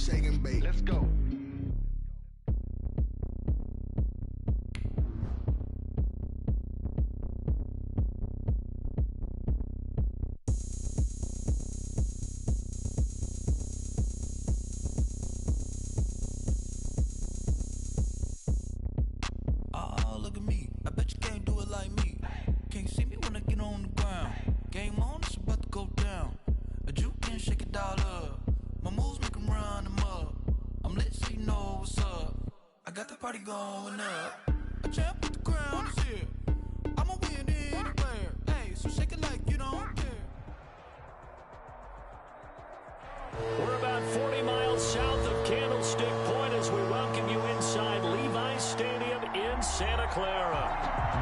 shake and bake. Let's go. Oh, look at me. I bet you can't do it like me. Can't see me when I get on the ground. Game on, it's about to go down. A juke can shake it all up. My moves make them run them up. I'm lit so you know what's up. I got the party going up. A champ with the crown is here. I'ma win anywhere. Hey, so shake it like you don't care. We're about 40 miles south of Candlestick Point as we welcome you inside Levi's Stadium in Santa Clara.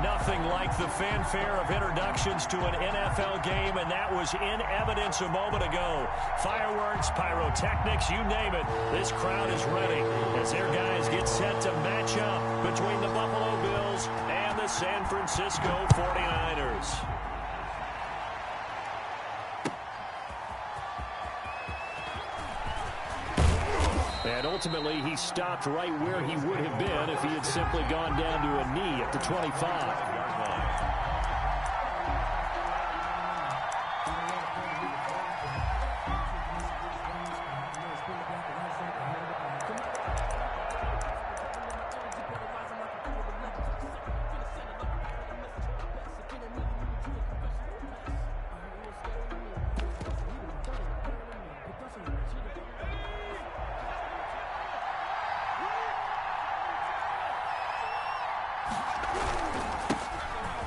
Nothing like the fanfare of introductions to an NFL game, and that was in evidence a moment ago. Fireworks, pyrotechnics, you name it. This crowd is ready as their guys get set to match up between the Buffalo Bills and the San Francisco 49ers. And ultimately, he stopped right where he would have been if he had simply gone down to a knee at the 25.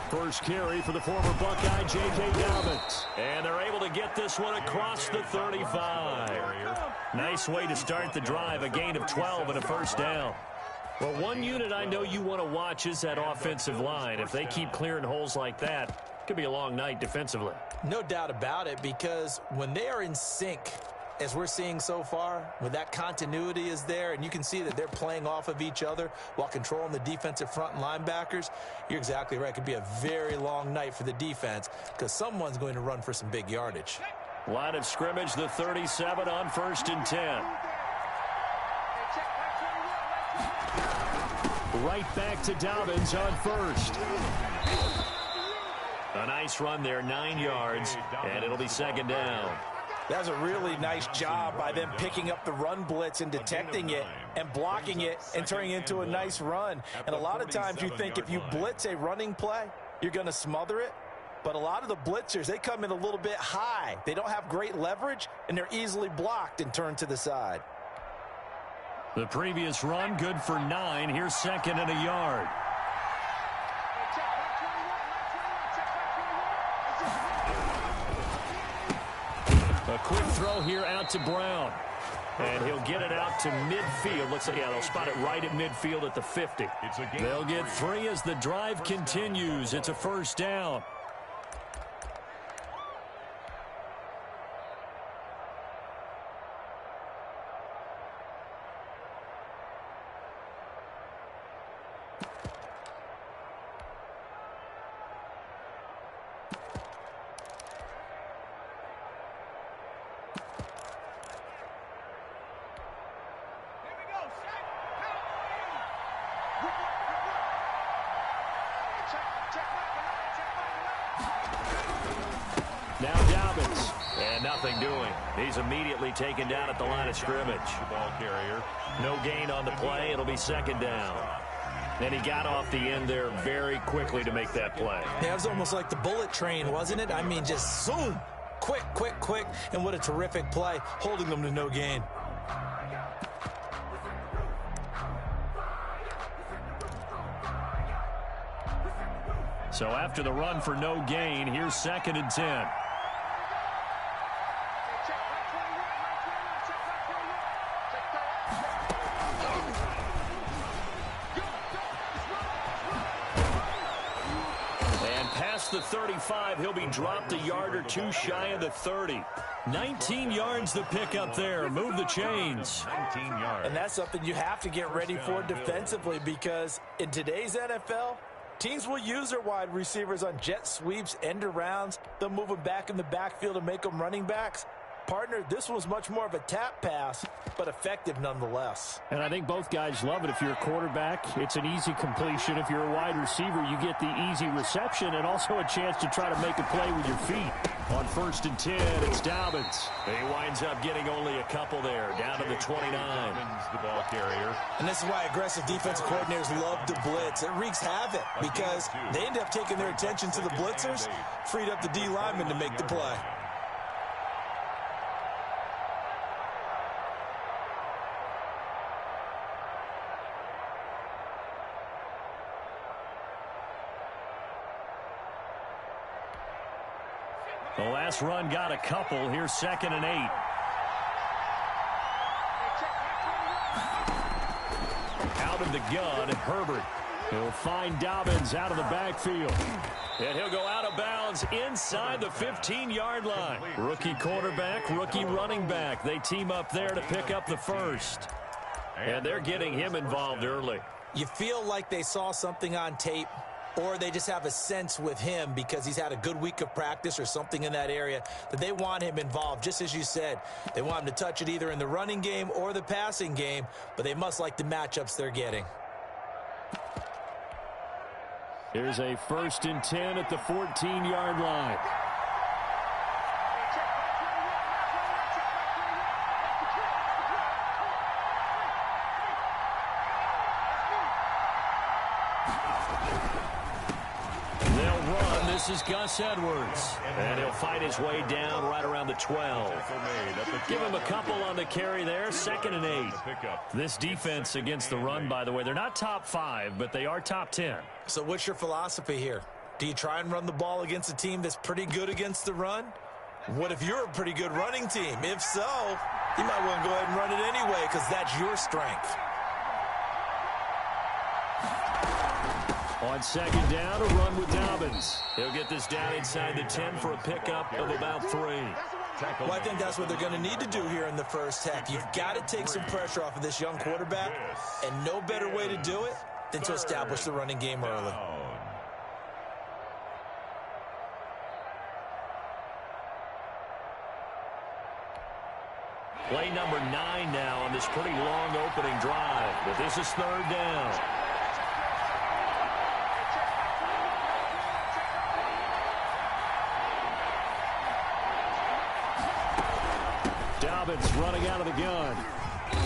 First carry for the former Buckeye, J.K. Dobbins. And they're able to get this one across the 35. Nice way to start the drive, a gain of 12 and a first down. Well, one unit I know you want to watch is that offensive line. If they keep clearing holes like that, it could be a long night defensively. No doubt about it, because when they are in sync, as we're seeing so far, when that continuity is there and you can see that they're playing off of each other while controlling the defensive front and linebackers, you're exactly right. It could be a very long night for the defense because someone's going to run for some big yardage. Line of scrimmage, the 37 on 1st and 10. Right back to Dobbins on 1st. A nice run there, 9 yards, and it'll be 2nd down. That's a really nice job by them picking up the run blitz and detecting it and blocking it and turning it into a nice run. And a lot of times you think if you blitz a running play, you're going to smother it. But a lot of the blitzers, they come in a little bit high. They don't have great leverage, and they're easily blocked and turned to the side. The previous run, good for 9. Here's 2nd and a yard. A quick throw here out to Brown. And he'll get it out to midfield. Looks like, yeah, they'll spot it right at midfield at the 50. They'll get 3 as the drive continues. It's a first down. Now Dobbins, and nothing doing. He's immediately taken down at the line of scrimmage. Ball carrier. No gain on the play. It'll be 2nd down. And he got off the end there very quickly to make that play. Yeah, it was almost like the bullet train, wasn't it? I mean, just zoom. Quick, quick, quick. And what a terrific play, holding them to no gain. So after the run for no gain, here's 2nd and 10. The 35, he'll be dropped a yard or 2 shy of the 30. 19 yards the pick up there. Move the chains. 19 yards. And that's something you have to get ready for defensively, because in today's NFL, teams will use their wide receivers on jet sweeps, end arounds. They'll move them back in the backfield and make them running backs. Partner, this was much more of a tap pass, but effective nonetheless. And I think both guys love it. If you're a quarterback, it's an easy completion. If you're a wide receiver, you get the easy reception and also a chance to try to make a play with your feet. On 1st and 10, it's Dobbins. He winds up getting only a couple there, down to the 29. Dobbins, the ball carrier. And this is why aggressive defensive coordinators love to blitz. It wreaks havoc because they end up taking their attention to the blitzers, freed up the D lineman to make the play. The last run got a couple. Here's 2nd and 8. Out of the gun, Herbert. He'll find Dobbins out of the backfield. And he'll go out of bounds inside the 15-yard line. Rookie quarterback, rookie running back. They team up there to pick up the first. And they're getting him involved early. You feel like they saw something on tape, or they just have a sense with him because he's had a good week of practice or something in that area that they want him involved. Just as you said, they want him to touch it either in the running game or the passing game, but they must like the matchups they're getting. Here's a 1st and 10 at the 14-yard line. This is Gus Edwards, and he'll fight his way down right around the 12. Give him a couple on the carry there, 2nd and 8. This defense against the run, by the way, they're not top 5, but they are top 10. So what's your philosophy here? Do you try and run the ball against a team that's pretty good against the run? What if you're a pretty good running team? If so, you might want to go ahead and run it anyway because that's your strength. On 2nd down, a run with Dobbins. He'll get this down inside the 10 for a pickup of about 3. Well, I think that's what they're going to need to do here in the first half. You've got to take some pressure off of this young quarterback, and no better way to do it than to establish the running game early. Play number 9 now on this pretty long opening drive, but this is 3rd down. Dobbins running out of the gun.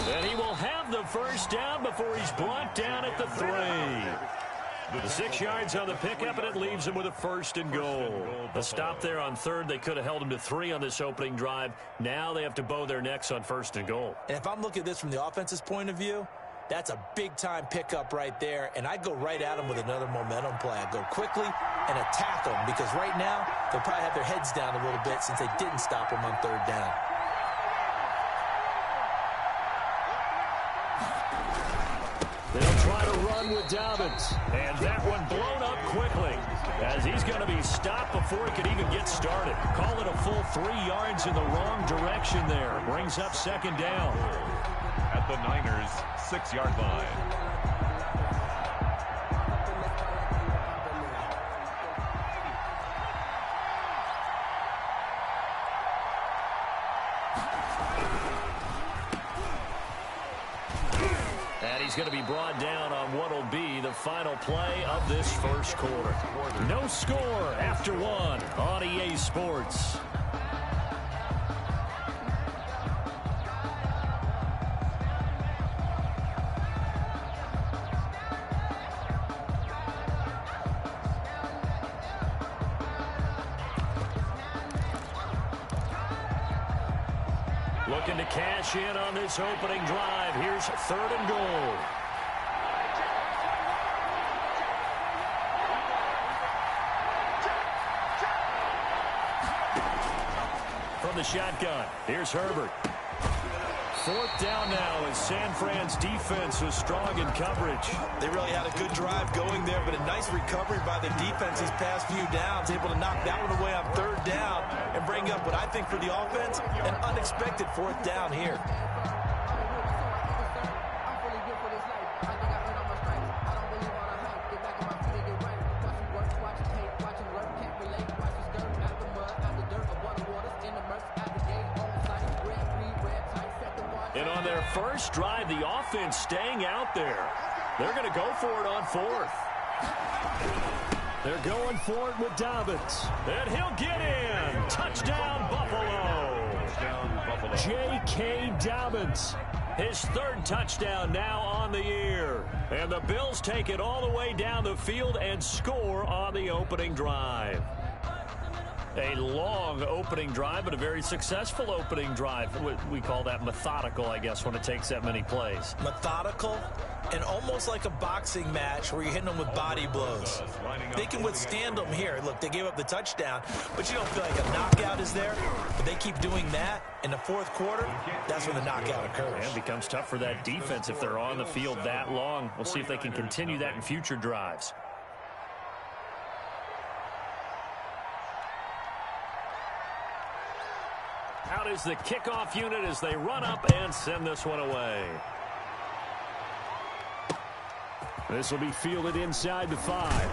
And he will have the first down before he's brought down at the 3. The 6 yards on the pickup, and it leaves him with a 1st and goal. A stop there on 3rd. They could have held him to 3 on this opening drive. Now they have to bow their necks on 1st and goal. And if I'm looking at this from the offense's point of view, that's a big-time pickup right there, and I go right at them with another momentum play. I go quickly and attack them because right now they'll probably have their heads down a little bit since they didn't stop them on 3rd down. They'll try to run with Dobbins. And that one blown up quickly as he's going to be stopped before he could even get started. Call it a full 3 yards in the wrong direction there. Brings up 2nd down. At the Niners' 6-yard line. He's going to be brought down on what will be the final play of this first quarter. No score after 1 on EA Sports. Looking to cash in on this opening drive. Here's 3rd and goal. From the shotgun, here's Herbert. 4th down now as San Fran's defense was strong in coverage. They really had a good drive going there, but a nice recovery by the defense these past few downs, able to knock that one away on 3rd down and bring up what I think for the offense, an unexpected 4th down here. And on their first drive, the offense staying out there. They're going to go for it on fourth. They're going for it with Dobbins. And he'll get in. Touchdown, Buffalo. J.K. Dobbins. His third touchdown now on the year. And the Bills take it all the way down the field and score on the opening drive. A long opening drive, but a very successful opening drive. We call that methodical, I guess, when it takes that many plays. Methodical and almost like a boxing match where you're hitting them with body blows. They can withstand them here. Look, they gave up the touchdown, but you don't feel like a knockout is there. But they keep doing that in the fourth quarter. That's when the knockout occurs. And it becomes tough for that defense if they're on the field that long. We'll see if they can continue that in future drives. Out is the kickoff unit as they run up and send this one away. This will be fielded inside the 5.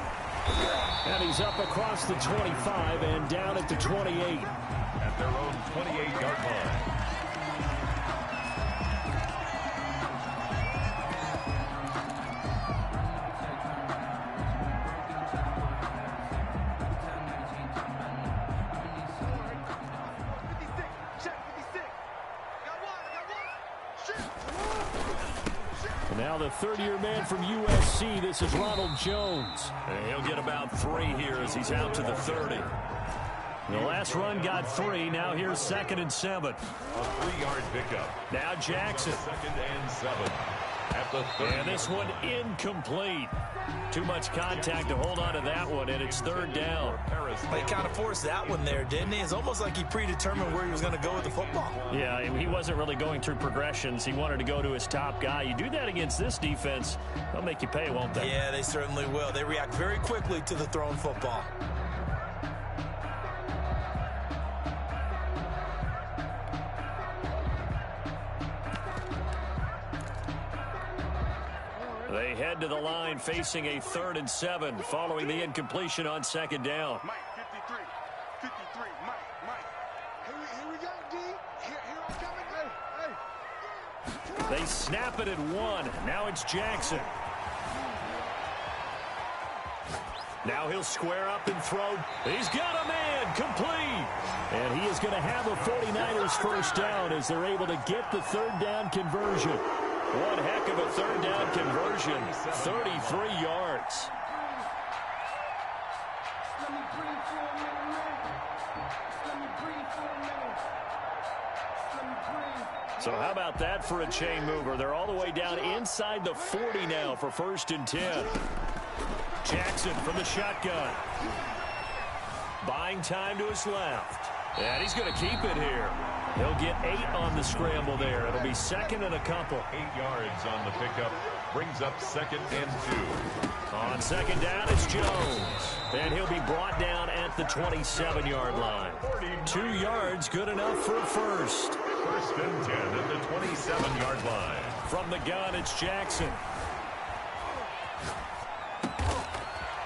And he's up across the 25 and down at the 28. At their own 28-yard line. Now the third-year man from USC, this is Ronald Jones. And he'll get about 3 here as he's out to the 30. The last run got 3. Now here's 2nd and 7. A 3-yard pickup. Now Jackson. 2nd and 7. At the 30. And this one incomplete. Too much contact to hold on to that one, and it's 3rd down. He kind of forced that one there, didn't he? It's almost like he predetermined where he was going to go with the football. Yeah, he wasn't really going through progressions. He wanted to go to his top guy. You do that against this defense, they'll make you pay, won't they? Yeah, they certainly will. They react very quickly to the thrown football. They head to the line facing a 3rd and 7 following the incompletion on 2nd down. Mike, 53, Mike. Here we go, D. Here I'm coming. Hey. They snap it at 1. Now it's Jackson. Now he'll square up and throw. He's got a man, complete. And he is going to have a 49ers first down as they're able to get the 3rd down conversion. One heck of a 3rd down conversion, 33 yards. So how about that for a chain mover? They're all the way down inside the 40 now for 1st and 10. Jackson from the shotgun. Buying time to his left. And he's going to keep it here. He'll get 8 on the scramble there. It'll be 2nd and a couple. 8 yards on the pickup. Brings up 2nd and 2. On 2nd down, it's Jones. And he'll be brought down at the 27-yard line. 2 yards, good enough for a first. 1st and 10 at the 27-yard line. From the gun, it's Jackson.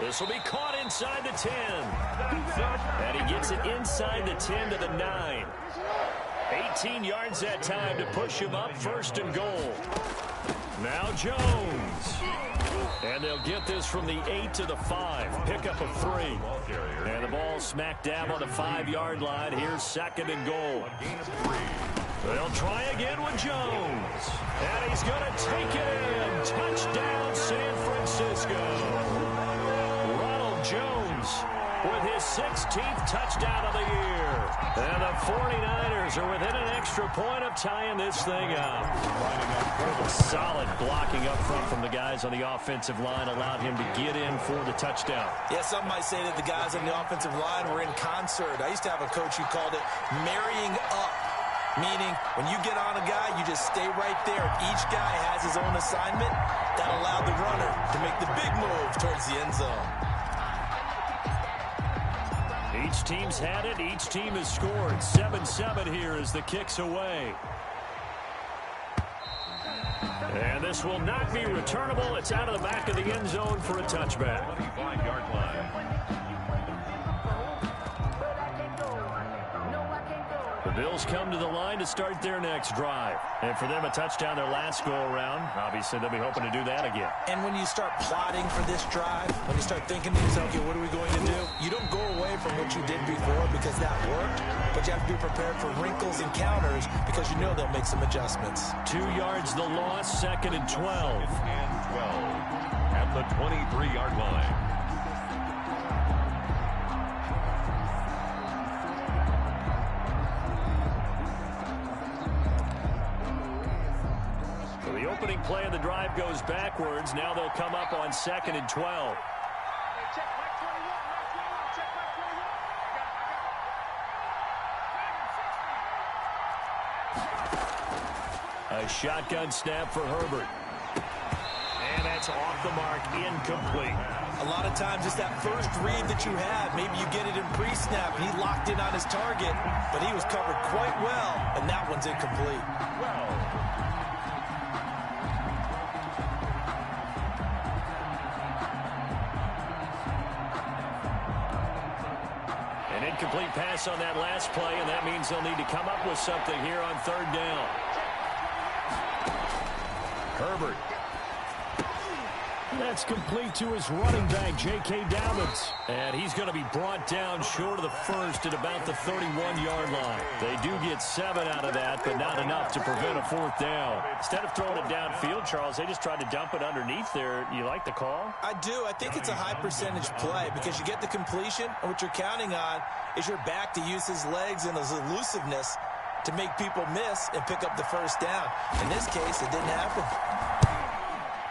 This will be caught inside the 10. And he gets it inside the 10 to the 9. 18 yards that time to push him up, 1st and goal. Now Jones. And they'll get this from the 8 to the 5. Pickup of 3. And the ball smack dab on the 5-yard line. Here's 2nd and goal. They'll try again with Jones. And he's going to take it in. Touchdown, San Francisco. Jones with his 16th touchdown of the year. And the 49ers are within an extra point of tying this thing up. Solid blocking up front from the guys on the offensive line allowed him to get in for the touchdown. Yeah, some might say that the guys on the offensive line were in concert. I used to have a coach who called it marrying up, meaning when you get on a guy, you just stay right there. Each guy has his own assignment. That allowed the runner to make the big move towards the end zone. Each team's had it. Each team has scored. 7-7 here as the kick's away. And this will not be returnable. It's out of the back of the end zone for a touchback. 25-yard line. Bills come to the line to start their next drive. And for them, a touchdown their last go-around. Obviously, they'll be hoping to do that again. And when you start plotting for this drive, when you start thinking to yourself, okay, what are we going to do? You don't go away from what you did before because that worked, but you have to be prepared for wrinkles and counters because you know they'll make some adjustments. 2 yards the loss, 2nd and 12. And 12 at the 23-yard line. Opening play of the drive goes backwards. Now they'll come up on 2nd and 12. A shotgun snap for Herbert. And that's off the mark, incomplete. A lot of times it's that first read that you have. Maybe you get it in pre-snap, and he locked in on his target, but he was covered quite well, and that one's incomplete. An incomplete pass on that last play, and that means they'll need to come up with something here on 3rd down. Herbert. That's complete to his running back, J.K. Dobbins. And he's going to be brought down short of the first at about the 31-yard line. They do get 7 out of that, but not enough to prevent a 4th down. Instead of throwing it downfield, Charles, they just tried to dump it underneath there. You like the call? I do. I think it's a high-percentage play because you get the completion, and what you're counting on is your back to use his legs and his elusiveness to make people miss and pick up the 1st down. In this case, it didn't happen.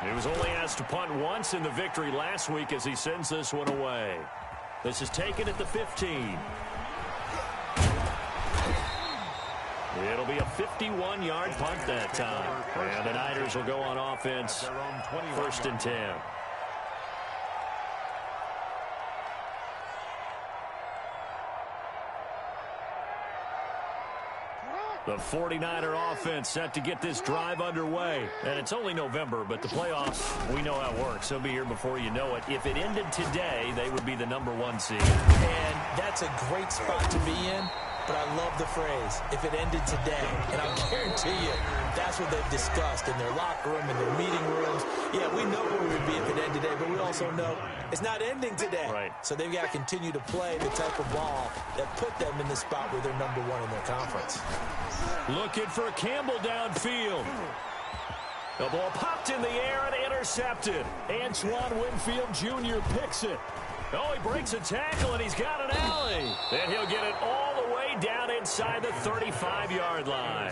He was only asked to punt once in the victory last week as he sends this one away. This is taken at the 15. It'll be a 51-yard punt that time. And the Niners will go on offense, 1st and 10. The 49er offense set to get this drive underway. And it's only November, but the playoffs, we know how it works. They'll be here before you know it. If it ended today, they would be the #1 seed. And that's a great spot to be in. But I love the phrase, if it ended today. And I'll guarantee you, that's what they've discussed in their locker room, in their meeting rooms. Yeah, we know where we would be if it ended today, but we also know it's not ending today. Right. So they've got to continue to play the type of ball that put them in the spot where they're #1 in their conference. Looking for Campbell downfield. The ball popped in the air and intercepted. Antoine Winfield Jr. picks it. Oh, he breaks a tackle, and he's got an alley. And he'll get it all the way down inside the 35-yard line.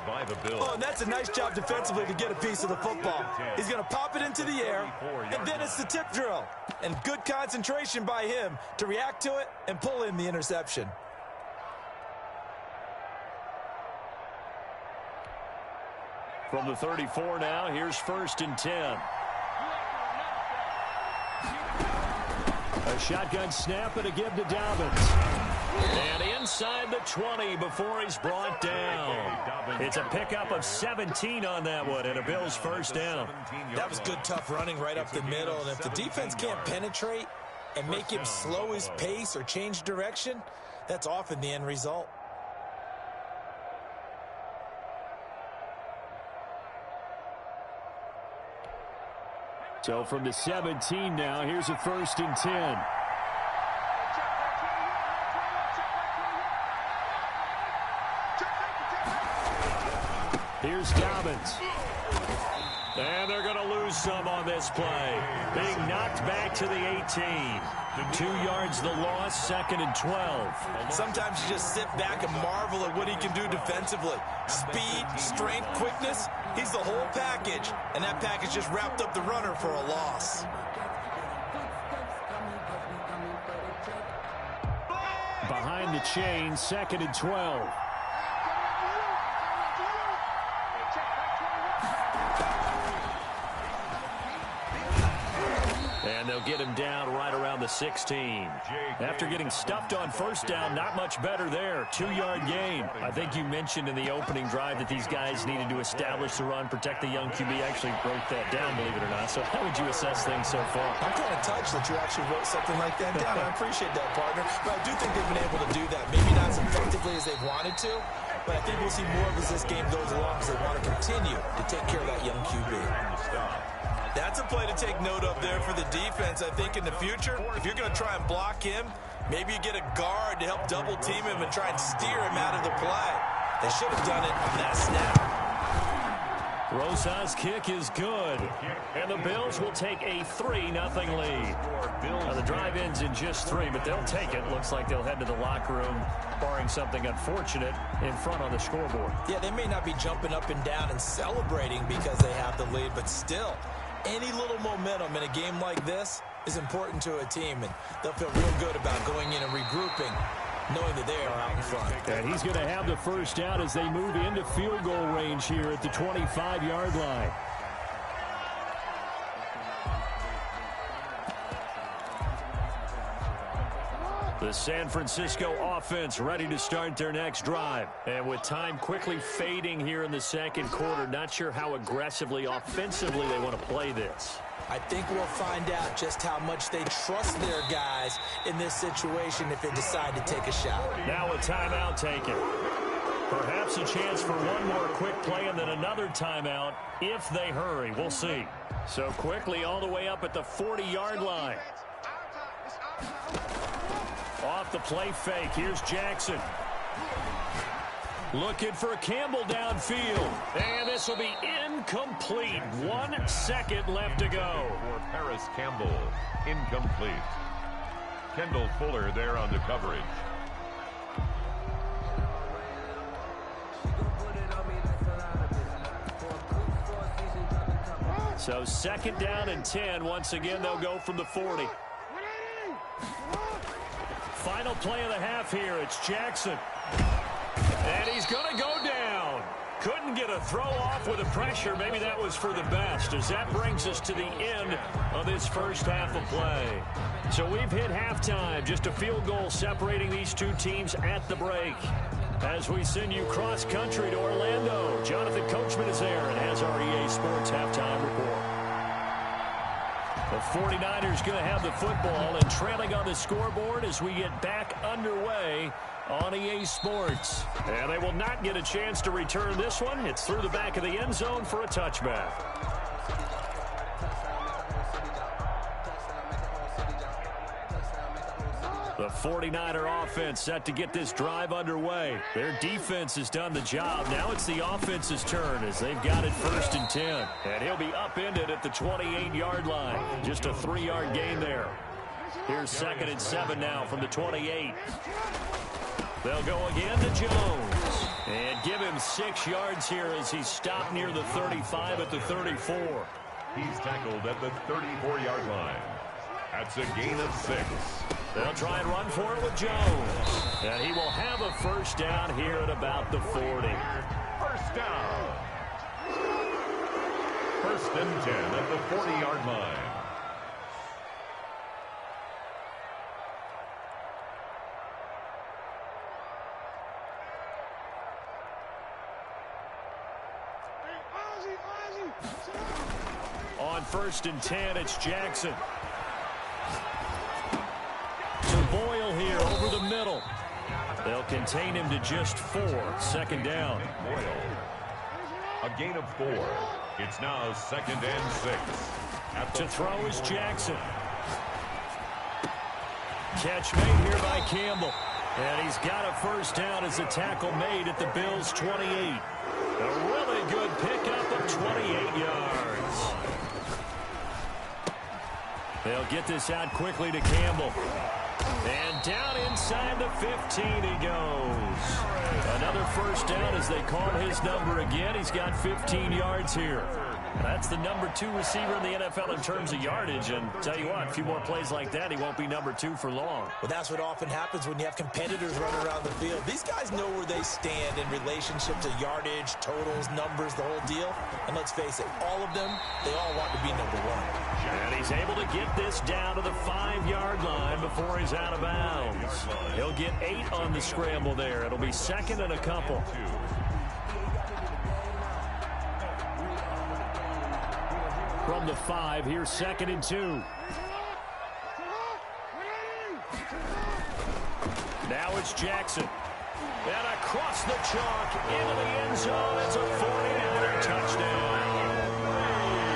By the Bills. Oh, and that's a nice job defensively to get a piece of the football. He's going to pop it into the air, and then it's the tip drill. And good concentration by him to react to it and pull in the interception. From the 34 now, here's 1st and 10. A shotgun snap and a give to Dobbins. And inside the 20 before he's brought down. It's a pickup of 17 on that one and a Bills 1st down. That was good, tough running right up the middle. And if the defense can't penetrate and make him slow his pace or change direction, that's often the end result. So from the 17 now, here's a 1st and 10. Here's Dobbins. And they're going to lose some on this play. Being knocked back to the 18. 2 yards the loss, 2nd and 12. Sometimes you just sit back and marvel at what he can do defensively. Speed, strength, quickness, he's the whole package. And that package just wrapped up the runner for a loss. Behind the chain, 2nd and 12. And they'll get him down right around on the 16. After getting stuffed on first down, not much better there. 2-yard gain. I think you mentioned in the opening drive that these guys needed to establish the run, protect the young QB. Actually wrote that down, believe it or not. So how would you assess things so far? I'm kind of touched that you actually wrote something like that down. I appreciate that, partner. But I do think they've been able to do that. Maybe not as effectively as they've wanted to, but I think we'll see more of as this game goes along because they want to continue to take care of that young QB. That's a play to take note of there for the defense. I think in the future, if you're going to try and block him, maybe you get a guard to help double team him and try and steer him out of the play. They should have done it on that snap. Rosa's kick is good, and the Bills will take a 3-0 lead. Now, the drive ends in just 3, but they'll take it. Looks like they'll head to the locker room, barring something unfortunate, in front on the scoreboard. Yeah, they may not be jumping up and down and celebrating because they have the lead, but still, any little momentum in a game like this is important to a team, and they'll feel real good about going in and regrouping, knowing that they are out in front. And he's going to have the first down as they move into field goal range here at the 25-yard line. The San Francisco offense ready to start their next drive. And with time quickly fading here in the second quarter, not sure how aggressively, offensively they want to play this. I think we'll find out just how much they trust their guys in this situation if they decide to take a shot. Now a timeout taken. Perhaps a chance for one more quick play and then another timeout if they hurry. We'll see. So quickly all the way up at the 40-yard line. Off the play fake. Here's Jackson. Looking for Campbell downfield. And this will be incomplete. 1 second left to go. For Paris Campbell, incomplete. Kendall Fuller there on the coverage. So 2nd down and 10. Once again, they'll go from the 40. Final play of the half here. It's Jackson. And he's going to go down. Couldn't get a throw off with the pressure. Maybe that was for the best, as that brings us to the end of this first half of play. So we've hit halftime. Just a field goal separating these two teams at the break. As we send you cross-country to Orlando, Jonathan Coachman is there and has our EA Sports halftime report. The 49ers going to have the football and trailing on the scoreboard as we get back underway on EA Sports. And they will not get a chance to return this one. It's through the back of the end zone for a touchback. The 49er offense set to get this drive underway. Their defense has done the job. Now it's the offense's turn as they've got it 1st and 10. And he'll be upended at the 28-yard line. Just a 3-yard gain there. Here's 2nd and 7 now from the 28. They'll go again to Jones. And give him 6 yards here as he's stopped near the 35 at the 34. He's tackled at the 34-yard line. That's a gain of 6. They'll try and run for it with Jones. And he will have a first down here at about the 40. First down. 1st and 10 at the 40-yard line. On 1st and 10, it's Jackson. To Boyle here over the middle. They'll contain him to just 4. 2nd down. Boyle. A gain of 4. It's now 2nd and 6. To throw is Jackson. Catch made here by Campbell. And he's got a first down as a tackle made at the Bills' 28. A really good pickup of 28 yards. They'll get this out quickly to Campbell. And down inside the 15 he goes. Another first down as they call his number again. He's got 15 yards here. That's the number 2 receiver in the NFL in terms of yardage. And tell you what, a few more plays like that, he won't be number 2 for long. Well, that's what often happens when you have competitors running around the field. These guys know where they stand in relationship to yardage, totals, numbers, the whole deal. And let's face it, all of them, they all want to be number 1. And he's able to get this down to the 5-yard line before he's out of bounds. He'll get 8 on the scramble there. It'll be second and a couple. From the 5, here's second and 2. Now it's Jackson. And across the chalk into the end zone. It's a 49er touchdown.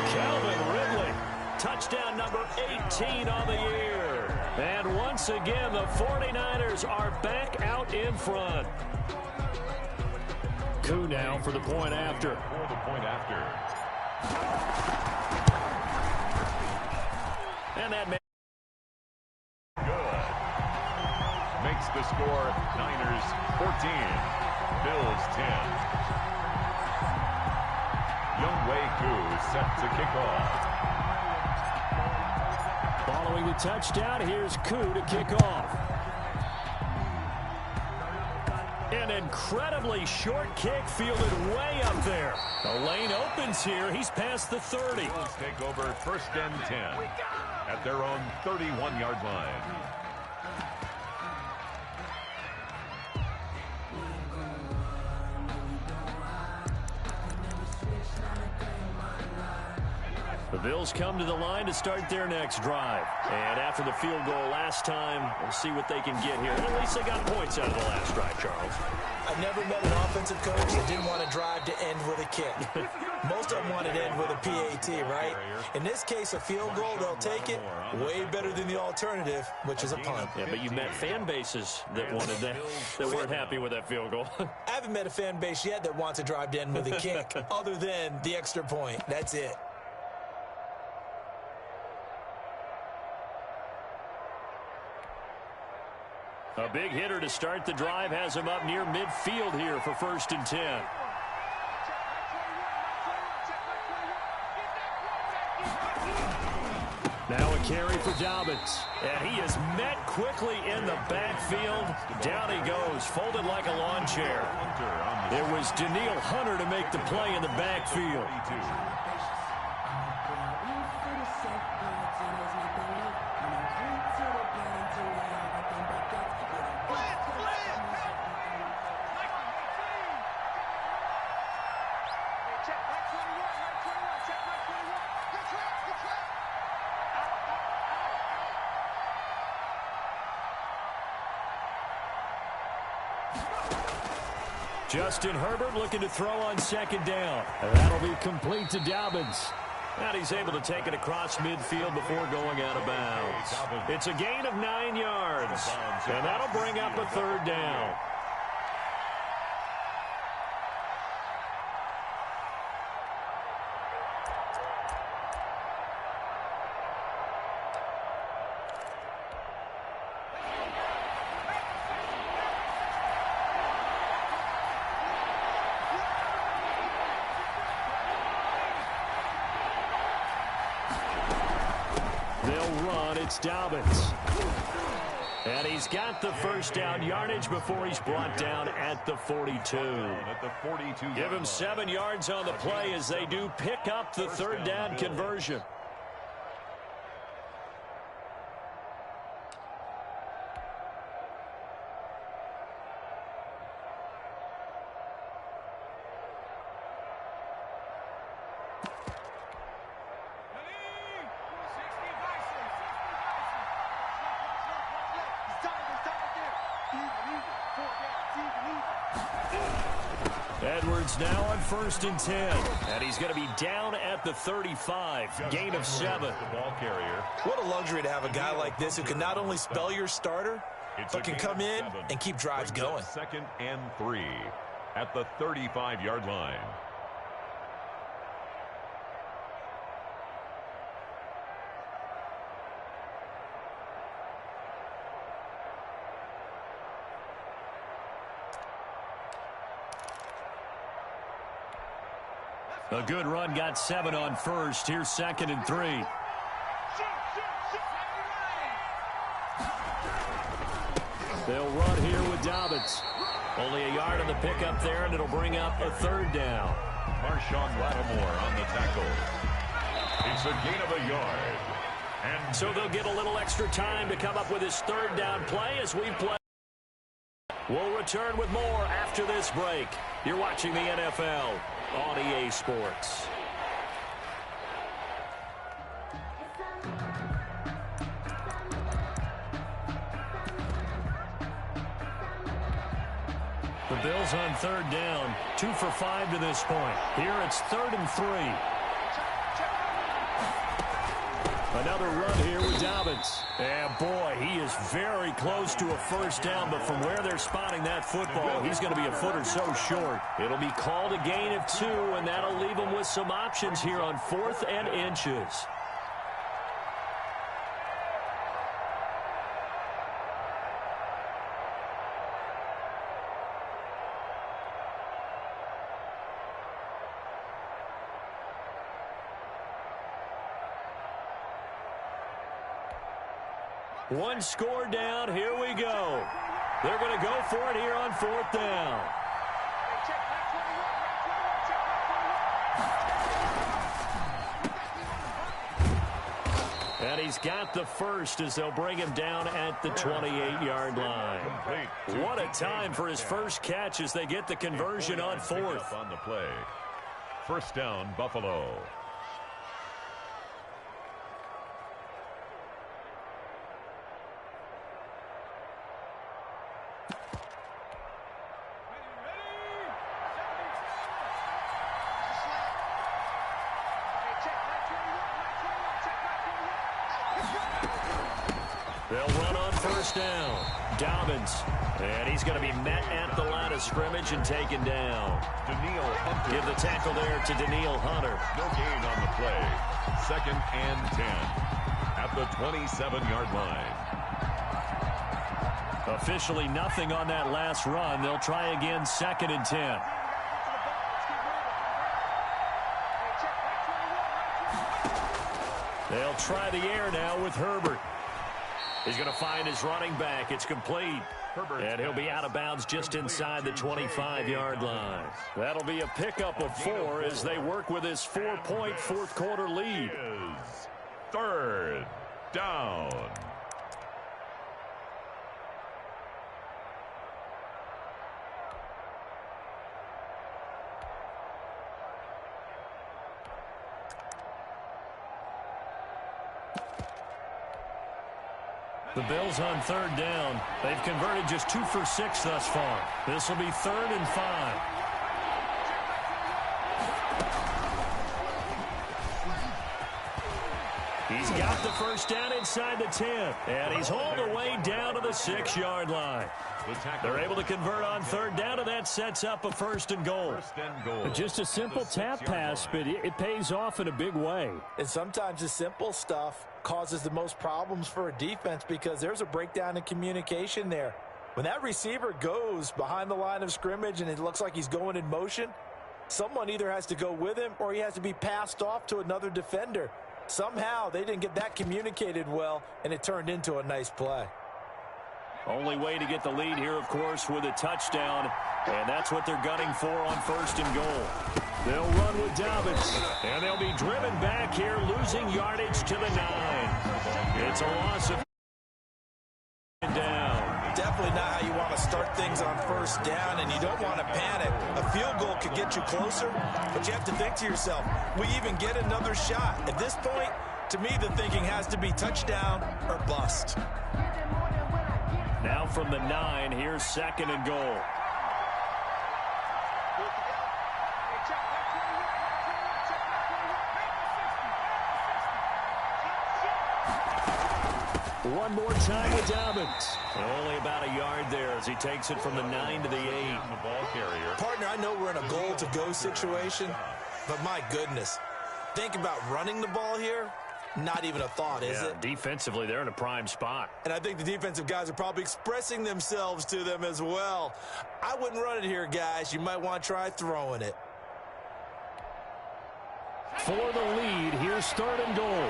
Calvin Ridley, touchdown number 18 on the year. And once again, the 49ers are back out in front. Koo now for the point after. And that man good. Makes the score Niners 14, Bills 10. Younghoe Koo set to kick off. Following the touchdown, here's Koo to kick off. An incredibly short kick fielded way up there. The lane opens here. He's past the 30. Bills take over first and 10 at their own 31-yard line. The Bills come to the line to start their next drive. And after the field goal last time, we'll see what they can get here. At least they got points out of the last drive, Charles. I've never met an offensive coach that didn't want to drive to end with a kick. Most of them wanted to end with a PAT, right? In this case, a field goal, they'll take it. Way better than the alternative, which is a punt. Yeah, but you've met fan bases that wanted that weren't happy with that field goal. I haven't met a fan base yet that wants to drive to end with a kick, other than the extra point. That's it. A big hitter to start the drive has him up near midfield here for first and 10. Now a carry for Dobbins. And he is met quickly in the backfield. Down he goes, folded like a lawn chair. It was Daniil Hunter to make the play in the backfield. Justin Herbert looking to throw on second down. And that'll be complete to Dobbins. And he's able to take it across midfield before going out of bounds. It's a gain of 9 yards. And that'll bring up a third down. It's Dobbins. And he's got the first down yardage before he's brought down at the 42. Give him 7 yards on the play as they do pick up the third down conversion. Edwards now on first and 10. And he's going to be down at the 35. Gain of 7. The ball carrier. What a luxury to have a guy like this who can not only spell your starter, but can come in and keep drives going. Second and 3 at the 35-yard line. A good run got 7 on first. Here's 2nd and 3. They'll run here with Dobbins. Only a yard on the pickup there, and it'll bring up a 3rd down. Marshawn Lattimore on the tackle. It's a gain of a yard. And so they'll get a little extra time to come up with his 3rd down play as we play. We'll return with more after this break. You're watching the NFL on EA Sports. The Bills on 3rd down, 2 for 5 to this point. Here it's 3rd and 3. Another run here with Dobbins. And boy, he is very close to a 1st down, but from where they're spotting that football, he's going to be a foot or so short. It'll be called a gain of 2, and that'll leave him with some options here on 4th and inches. One score down. Here we go. They're going to go for it here on 4th down. And he's got the first as they'll bring him down at the 28-yard line. What a time for his first catch as they get the conversion on 4th. On the play. 1st down, Buffalo. They'll run on 1st down. Dobbins. And he's going to be met at the line of scrimmage and taken down. Give the tackle there to Daniil Hunter. No gain on the play. 2nd and 10 at the 27-yard line. Officially nothing on that last run. They'll try again 2nd and 10. They'll try the air now with Herbert. He's going to find his running back. It's complete. And he'll be out of bounds just inside the 25-yard line. That'll be a pickup of 4 as they work with his 4-point 4th quarter lead. 3rd down. The Bills on 3rd down. They've converted just 2 for 6 thus far. This will be 3rd and 5. He's got the 1st down inside the 10. And he's hauled away down to the 6-yard line. They're able to convert on 3rd down, and that sets up a 1st and goal. Just a simple tap pass, but it pays off in a big way. And sometimes the simple stuff causes the most problems for a defense because there's a breakdown in communication there. When that receiver goes behind the line of scrimmage and it looks like he's going in motion, someone either has to go with him or he has to be passed off to another defender. Somehow they didn't get that communicated well, and it turned into a nice play. Only way to get the lead here, of course, with a touchdown, and that's what they're gunning for on 1st and goal. They'll run with Dobbins, and they'll be driven back here, losing yardage to the 9. It's a loss of down. Definitely not how you want to start things on 1st down, and you don't want to panic. A field goal could get you closer, but you have to think to yourself, we even get another shot. At this point, to me, the thinking has to be touchdown or bust. Now from the 9, here's 2nd and goal. One more time with Dobbins. Only about a yard there as he takes it from the 9 to the 8. The ball carrier. Partner, I know we're in a goal-to-go situation, but my goodness, think about running the ball here. Not even a thought, is it? Defensively, they're in a prime spot. And I think the defensive guys are probably expressing themselves to them as well. I wouldn't run it here, guys. You might want to try throwing it. for the lead. Here's 3rd and goal.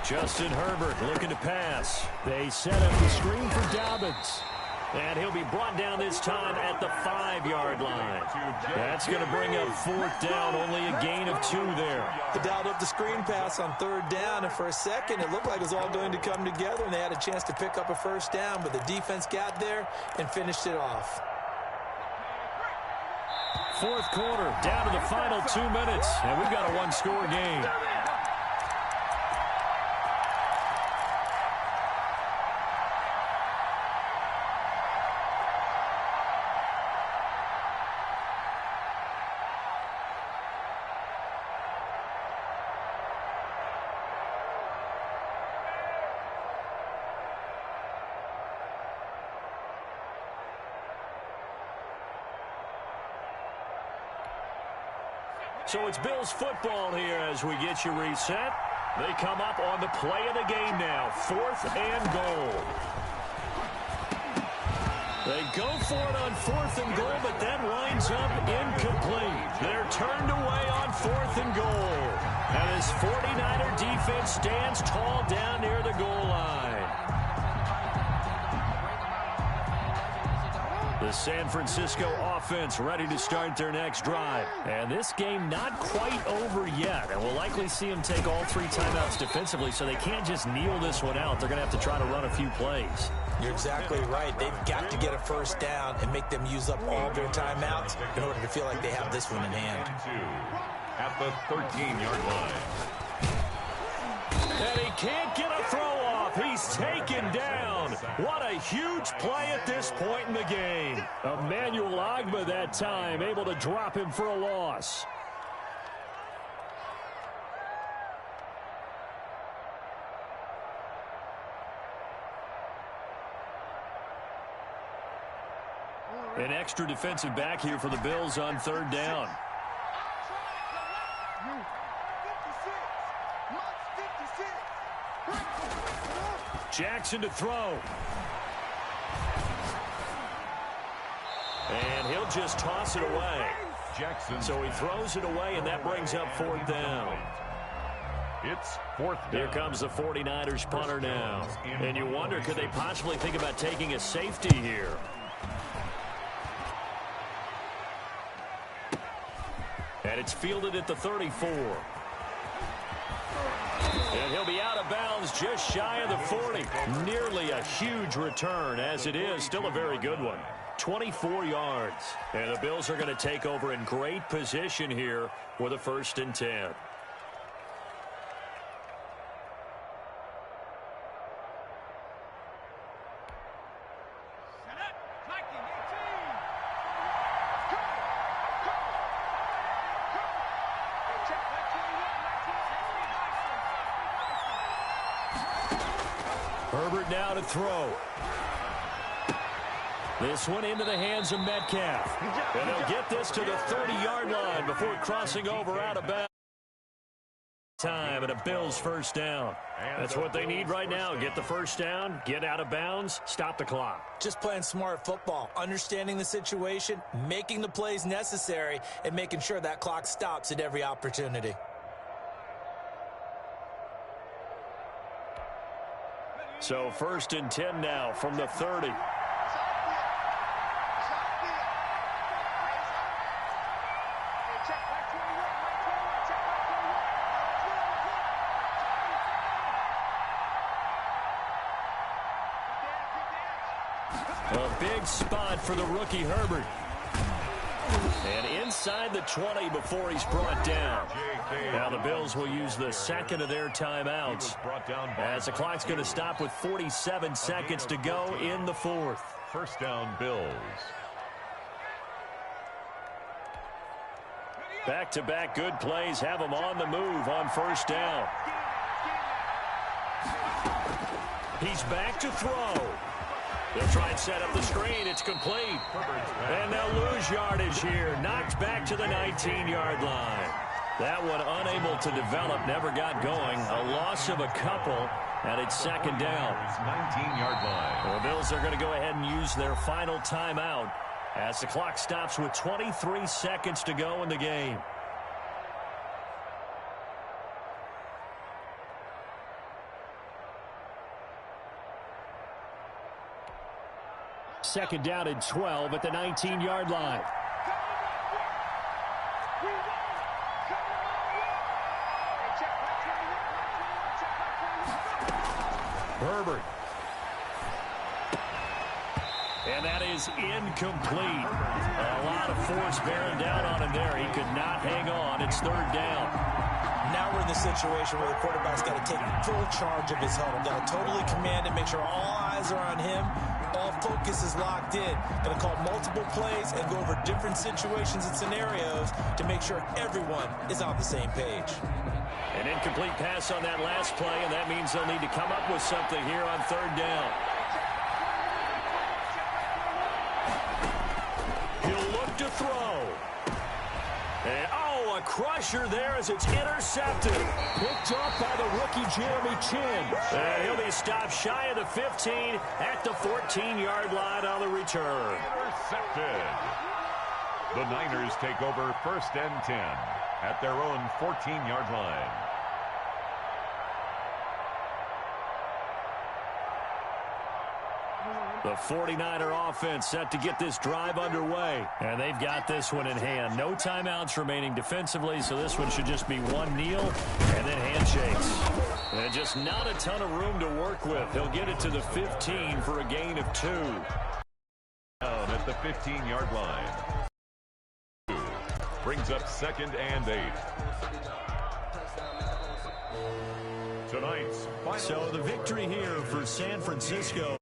Justin Herbert looking to pass. They set up the screen for Dobbins. And he'll be brought down this time at the 5-yard line. That's going to bring up 4th down, only a gain of 2 there. They dialed up the screen pass on 3rd down, and for a second it looked like it was all going to come together, and they had a chance to pick up a 1st down, but the defense got there and finished it off. 4th quarter, down to the final 2 minutes, and we've got a 1-score game. So it's Bills football here as we get you reset. They come up on the play of the game now. 4th and goal. They go for it on 4th and goal, but that winds up incomplete. They're turned away on 4th and goal. And this 49er defense stands tall down near the goal line. The San Francisco offense ready to start their next drive. And this game not quite over yet. And we'll likely see them take all 3 timeouts defensively, so they can't just kneel this one out. They're going to have to try to run a few plays. You're exactly right. They've got to get a 1st down and make them use up all their timeouts in order to feel like they have this one in hand. At the 13-yard line. And he can't get a throw off. He's taken down. What a huge play at this point in the game. Emmanuel Ogbah that time able to drop him for a loss. An extra defensive back here for the Bills on 3rd down. Jackson to throw. And he'll just toss it away. Jackson. So he throws it away, and that brings up 4th down. It's 4th down. Here comes the 49ers punter now. And you wonder, could they possibly think about taking a safety here? And it's fielded at the 34. And he'll be out of bounds just shy of the 40. Nearly a huge return, as it is still a very good one. 24 yards. And the Bills are going to take over in great position here with a 1st and 10. Herbert now to throw. This one into the hands of Metcalf. And they'll get this to the 30-yard line before crossing over out of bounds. Time and a Bills 1st down. That's what they need right now. Get the 1st down, get out of bounds, stop the clock. Just playing smart football, understanding the situation, making the plays necessary, and making sure that clock stops at every opportunity. So 1st and 10 now from the 30. A big spot for the rookie Herbert. And inside the 20 before he's brought down. Now the Bills will use the 2nd of their timeouts as the clock's going to stop with 47 seconds to go in the 4th. 1st down, Bills. Back-to-back good plays have them on the move on 1st down. He's back to throw. They'll try and set up the screen. It's complete. And they'll lose yardage here. Knocked back to the 19-yard line. That one unable to develop, never got going. A loss of a couple, and it's second down. 19-yard line. The Bills are going to go ahead and use their final timeout as the clock stops with 23 seconds to go in the game. Second down and 12 at the 19-yard line. Herbert. And that is incomplete. A lot of force bearing down on him there. He could not hang on. It's third down. Now we're in the situation where the quarterback's got to take full charge of his huddle. Got to totally command it, make sure all eyes are on him. All focus is locked in. Got to call multiple plays and go over different situations and scenarios to make sure everyone is on the same page. An incomplete pass on that last play, and that means they'll need to come up with something here on third down. He'll look to throw. And, a crusher there as it's intercepted. Picked up by the rookie Jeremy Chin. And he'll be stopped shy of the 15 at the 14-yard line on the return. Intercepted. The Niners take over first and 10 at their own 14-yard line. The 49er offense set to get this drive underway. And they've got this one in hand. No timeouts remaining defensively, so this one should just be one kneel and then handshakes. And just not a ton of room to work with. He'll get it to the 15 for a gain of 2. Down at the 15-yard line. Brings up second and 8. Tonight's final. So the victory here for San Francisco